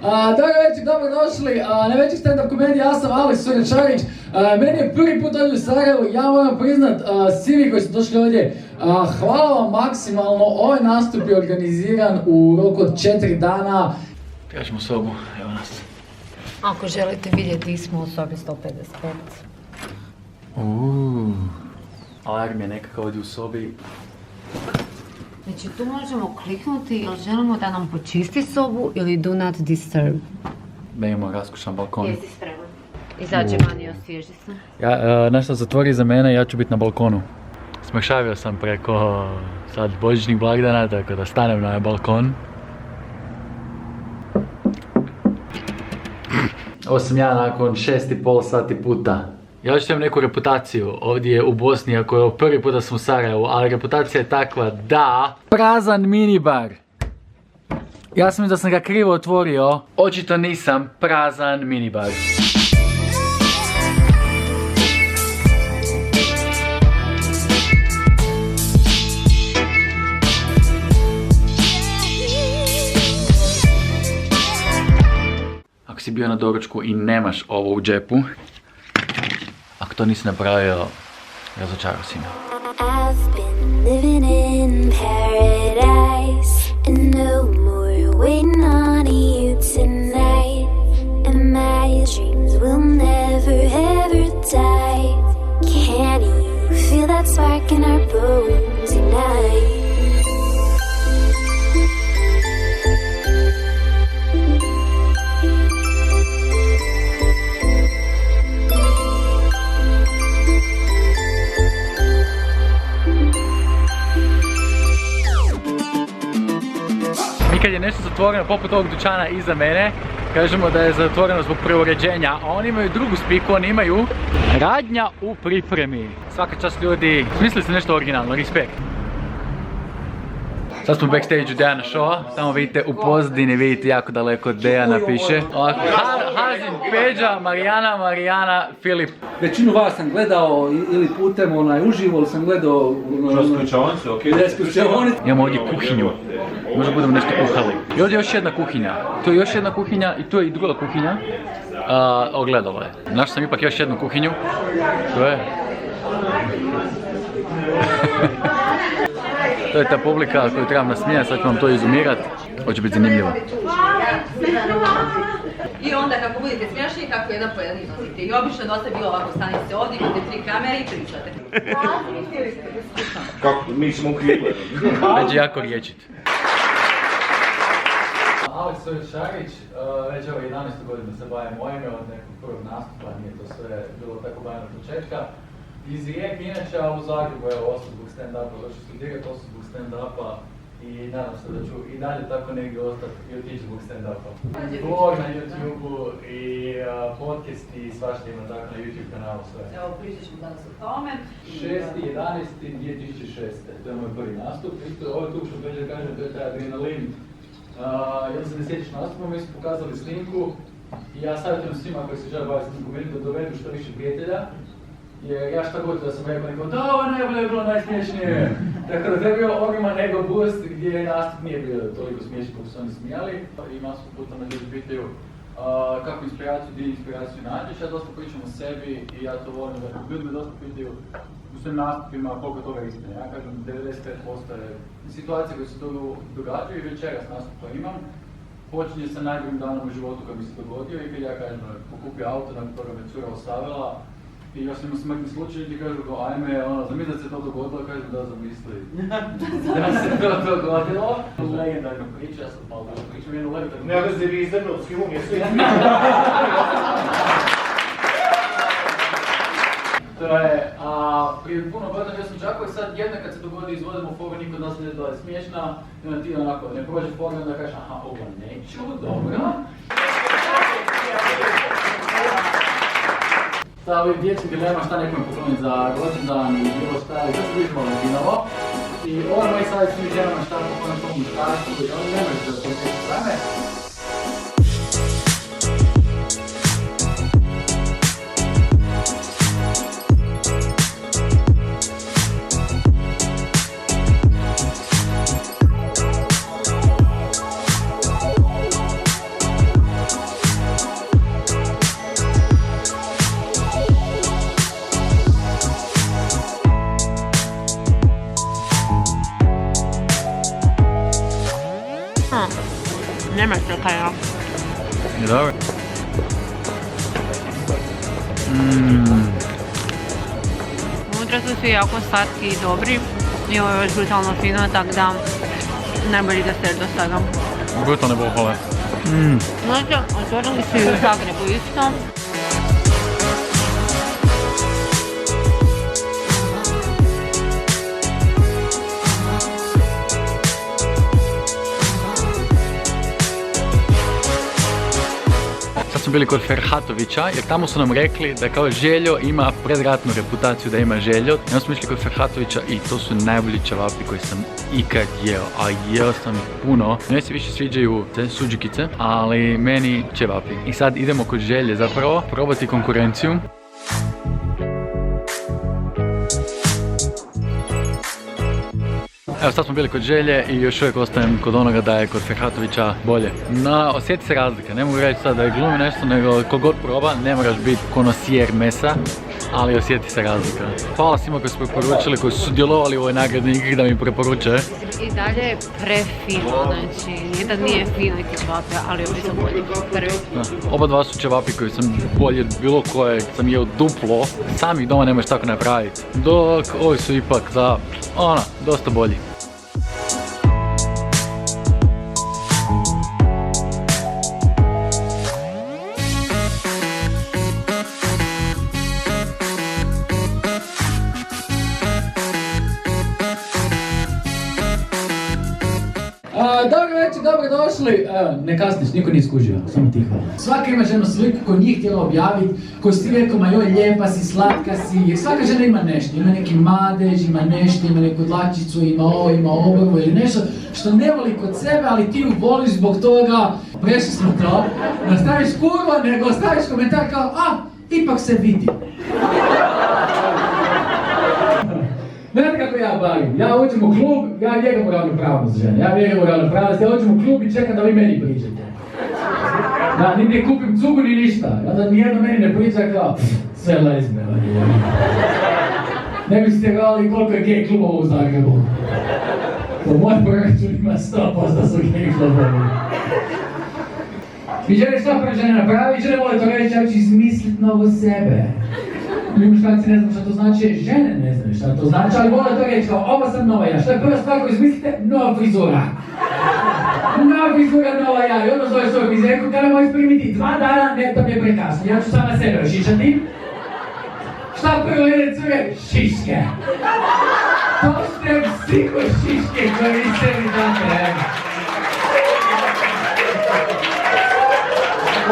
Dobar večer, dobrodošli na večer stand-up komedije, ja sam Alex Sorečarić. Meni je prvi put ovdje u Sarajevu, ja moram priznat, svi vi koji ste došli ovdje, hvala vam maksimalno, ovaj nastup je organiziran u roku od 4 dana. Tražimo sobu, evo nas. Ako želite vidjeti, smo u sobi 155. Alarm je nekakav ovdje u sobi. Znači tu možemo kliknuti ili želimo da nam počisti sobu ili do not disturb. Da imamo raskušan balkon. Jesi spreman? Izađi vani i osvježi se. Nešto zatvori za mene, ja ću biti na balkonu. Smršavio sam preko sad božićnih blagdana, tako da stanem na balkon. Ovo sam ja nakon 6,5 sati puta. Ja još imam neku reputaciju ovdje u Bosni, ako je prvi put da sam u Sarajevu, ali reputacija je takva da... Prazan minibar! Ja sam da sam ga krivo otvorio, očito nisam, prazan minibar. Ako si bio na doručku i nemaš ovo u džepu, ako to nisi napravio, razočarao si me. I've been living in paradise and no more waiting on you tonight. And my dreams will never ever die. Can you feel that spark in our bones tonight? Kad je nešto zatvoreno poput ovog dućana iza mene, kažemo da je zatvoreno zbog preuređenja, a oni imaju drugu spiku, oni imaju radnja u pripremi. Svaka čast ljudi, smislili ste nešto originalno, respekt. Sad smo u backstage-u Dejana showa, tamo vidite u pozadini, vidite jako daleko Dejana piše. Ovako, Hazin, Peđa, Marijana, Filip. Većinu vas sam gledao ili putem uživo, ili sam gledao... Raskućavnicu, okej. Imamo ovdje kuhinju, možda budemo nešto kuhali. I ovdje je još jedna kuhinja, tu je još jedna kuhinja i tu je i druga kuhinja. Ogledalo je. Našao sam ipak još jednu kuhinju. To je... To je ta publika koju trebam nasmijati, sad ću vam to izumirat. Hoće biti zanimljivo. I onda kako budete smiješni, kako jedan po jedan izlazite. I obično dosta je bilo ovako, stanite se ovdje, imate 3 kamere i pričate. Kako, mi smo u krivu. Već je jako riječit. Alex Sorečarić, već evo 11. godinu se bavim mojime od nekog prvog nastupa, nije to sve bilo tako bavim od početka. Iz Rijeke, inače, a u Zagrebu, evo, osim zbog stand-upa, došli studirati, osim zbog stand-upa i nadam se da ću i dalje tako negdje ostati i otići zbog stand-upa. Blog na YouTube-u i podcast i svašta ima tako na YouTube kanalu sve. Evo, pričat ćemo danas o tome. 6.11.2006. To je moj prvi nastup. Isto, ovo je tu što Peđa kaže, to je taj adrenalin. Jedan se ne sjećaš nastupom, mi smo pokazali snimku i ja savjetujem svima koji se žele baviti snimku, da dovedu što više prijatelja. Jer ja šta god da sam rekao, da ovo najbolje je bilo najsmiješnije. Tako da to je bio ogroman ego boost gdje nastup nije bio toliko smiješan kako su oni smijali. I masu puta me ljudi pitaju kako gdje inspiraciju nađeš, ja dosta pričam o sebi i ja to volim da ljudi me dosta pitaju u svojim nastupima koliko toga je istina. Ja kažem 95% je situacije koje se događaju i večeras nastupa imam. Počinje sa najboljim danom u životu kad mi se dogodio i kad ja kažem pokupio auto, nakon toga me cura ostavila. I još imam smrtni slučaj i kažu go, ajme, zamisli da se to dogodilo, kažem da zamisli. Da se to dogodilo. Legendarna priča, ja sam malo da pričam jednu legendarnu priču. Ne, da se vi izdrno od filmu mjesto. To je, prije puno godina bio sam Đaković, sad jedna kad se dogodi izvodimo foru, niko od nas ne da je smiješna. I onda ti onako, ne prođe foru i onda kažeš, aha, ovo neću, dobro. Sa ovim dječjim dilema šta nekom pokloniti za rođendan i bilo šta, i sad se vidim Valentinovo. I ovo je moj savjet svim ženama šta pokloniti svom muškarstvu i oni nemaju da to sve strane. me čekaj, ja. Je dobro? Unutra su svi jako slatki i dobri. I ovo je još brutalno fino, tako da najbolji desert do sada. Brutalne bohole. Znači, otvorili su i u Zagrebu isto. Sad smo bili kod Ferhatovića jer tamo su nam rekli da kao Željo ima predratnu reputaciju da ima Željo. I onda smo išli kod Ferhatovića i to su najbolji ćevapi koji sam ikad jeo, a jeo sam ih puno. Meni se više sviđaju te suđikice, ali meni ćevapi. I sad idemo kod Želje zapravo probati konkurenciju. Evo sad smo bili kod Želje i još uvijek ostajem kod onoga da je kod Ferhatovića bolje. Osjeti se razlika, ne mogu reći sad da je glumi nešto, nego kogod proba, ne moraš biti konosijer mesa, ali osjeti se razlika. Hvala svima koji su preporučili, koji su sudjelovali u ovoj nagradnoj igri da mi preporuče. I dalje je prefino, znači nijedan nije fino i ćevapi, ali ovi su bolji. Oba dva su ćevapi koji sam bolje od bilo kojeg sam jeo duplo, samih doma nemaš tako napraviti. Dok ovi su ipak za, dosta bolji. Dobro večer, dobrodošli. Ne kasniš, niko nije skužio, samo tiho. Svaka ima ženu sliku koju nije htjela objaviti, koju si ti rekao, ma joj, lijepa si, slatka si, jer svaka žena ima nešto, ima neki madež, ima nešto, ima neku dlačicu, ima ovo, ima obrvu ili nešto što ne voli kod sebe, ali ti ju voliš zbog toga. Prešli smo to, ne staviš kurva, nego staviš komentar kao, ipak se vidi. Znate kako ja bavim? Ja uđem u klub, ja vjerujem u ravnopravnost žene, ja vjerujem u ravnopravnost, ja uđem u klub i čekam da vi meni pričate. Da, ni ne kupim cugu ni ništa, onda nijedno meni ne priča kao sve lezbe. Ne biste gledali koliko je gej klubova u Zagrebu. Po moj proračun ima 100% su gej klubovi. I žene šta pre žene napravi, žene vole to reći, ja ću izmislit novo sebe. Mi muškarci ne znam šta to znači, žene ne znaju šta to znači, ali vole to reći kao ovo sam nova ja. Šta je prva stvar koju izmislite? Nova frizura. Nova frizura, nova ja. I onda zove svoju frizerku, kada možeš primiti 2 dana, ne, to mi je prekasno. Ja ću sama sebe ošišati. Šta prvo ide cure? Šiške. To ste psiho šiške koje vi sebi date.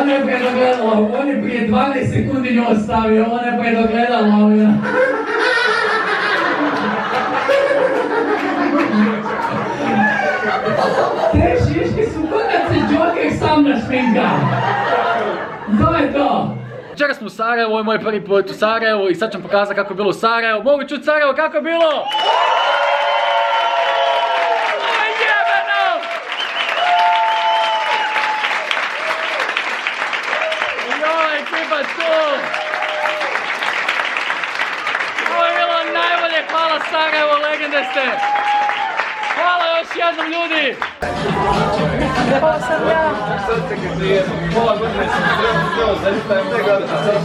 Ona je predogledala, on je prije 12 sekundi nju ostavio, ona je predogledala. Te šiške su kod da se Joker sam našminka. To je to. Večera smo u Sarajevu, ovo je moj prvi put u Sarajevu i sad ću vam pokazati kako je bilo u Sarajevu. Mogu čuti Sarajevo kako je bilo? Ovo je bilo najbolje, hvala Sarajevo, legende ste! Hvala još jednom ljudi! Hvala sam ja! Pola godine sam trebao zaista je tega da sam sad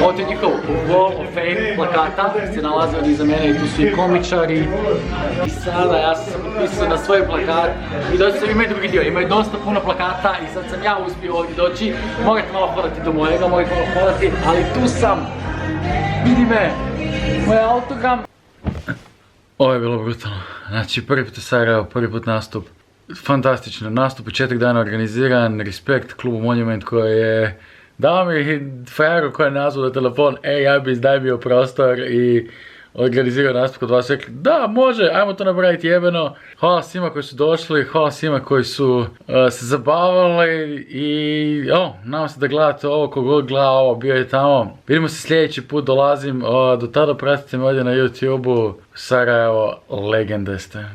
ovo je njihov Wall of Fame plakata, se nalaze ovdje iza mene i tu su i komičari. I sada ja sam potpisao na svoj plakat i doći sam imaju drugi dio, imaju dosta puno plakata i sad sam ja uspio ovdje doći. Morate malo hodati do mojega, morate malo hodati, ali tu sam! Vidi me! Moj autogram! Ovo je bilo brutalno. Znači prvi put u Sarajevo, prvi put nastup. Fantastično, nastup u 4 dana organiziran, respekt klubu Monument koji je dao mi frajeru koji je nazvao na telefon, ja bi daj bio prostor i organizirao nastup kod vas, rekli da može, ajmo to napraviti jebeno. Hvala svima koji su došli, hvala svima koji su se zabavili i nadam se da gledate ovo, kogod gleda ovo, bio je tamo. Vidimo se sljedeći put, dolazim, do tada pratite me ovdje na YouTube-u. Sarajevo, legende ste.